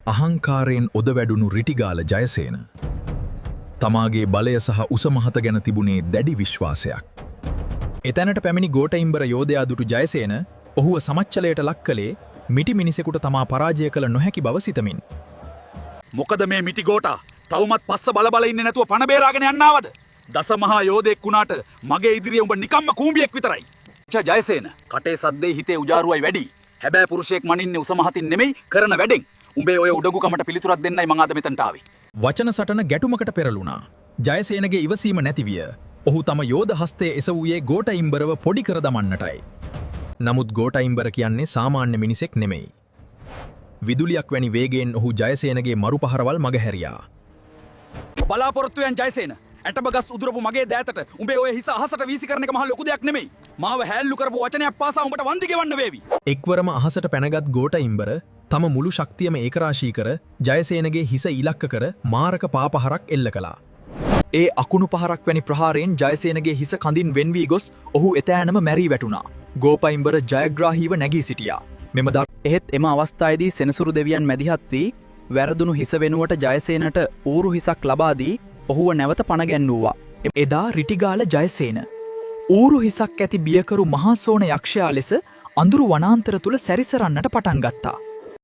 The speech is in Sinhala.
අහංකාරයෙන් ඔද වැඩුණු රිටිගාල ජයසේන. තමාගේ බලය සහ උසමහත ගැන තිබුණේ දැඩි විශ්වාසයක්. එතැනට පැමිණි ගෝඨයිම්බර යෝධයා දුටු ජයසේන ඔහුව සමච්චලයට ලක් කළේ මිටි මිනිසෙකුට තමා පරාජය කළ නොහැකි බව සිතමින්. මොකද මේ මිටි ගෝඨා තවමත් පස්ස බල ඉන්නේ නැතුව පණ බේරාගෙන යන්නවද? දසමහා යෝධෙක් වුණාට මගේ ඉදිරියේ උඹ නිකම්ම කූඹියෙක් විතරයි. ජයසේන කටේ සද්දේ හිතේ උජාරුවයි වැඩි. හැබැයි පුරුෂයෙක් මනින්නේ උසමහතින් නෙමෙයි කරන වැඩෙන්. උඹේ ඔය උඩඟුකමට පිළිතුරක් දෙන්නයි මං අද මෙතනට ආවේ. වචන සටන ගැටුමකට පෙරළුණා. ජයසේනගේ ඉවසීම නැති විය. ඔහු තම යෝධ හස්තයේ එසවූයේ ගෝඨයිම්බරව පොඩි කර දමන්නටයි. නමුත් ගෝඨයිම්බර කියන්නේ සාමාන්‍ය මිනිසෙක් නෙමෙයි. විදුලියක් වැනි වේගයෙන් ඔහු ජයසේනගේ මරු පහරවල් මගහැරියා. බලාපොරොත්තු වෙන ජයසේන ඇටබගස් උදුරපු මගේ දෑතට උඹේ ඔය හිස අහසට වීසි කරන එක මහ ලොකු දෙයක් නෙමෙයි. මාව හැල්ලු කරපු වචනයක් පාසා උඹට වන්දි ගෙවන්න වේවි. එක්වරම අහසට පැනගත් ගෝඨයිම්බර තම මුළු ශක්තියම ඒකරාශී කර ජයසේනගේ හිස ඉලක්ක කර මාරක පාපහරක් එල්ල කළා. ඒ අකුණු පහරක් වැනි ප්‍රහාරයෙන් ජයසේනගේ හිස කඳින් වෙන් වී ගොස් ඔහු එතෑනම මැරී වැටුණා. ගෝපයිම්බර ජයග්‍රාහීව නැගී සිටියා. එහෙත් එම අවස්ථාවේදී සෙනසුරු දෙවියන් මැදිහත් වී වැරදුණු හිස වෙනුවට ජයසේනට ඌරු හිසක් ලබා දී ඔහුව නැවත පණ ගැන්වුවා. එදා රිටිගාල ජයසේන ඌරු හිසක් ඇති බියකරු මහා සෝන යක්ෂයා ලෙස අඳුරු වනාන්තර තුල සැරිසරන්නට පටන් ගත්තා.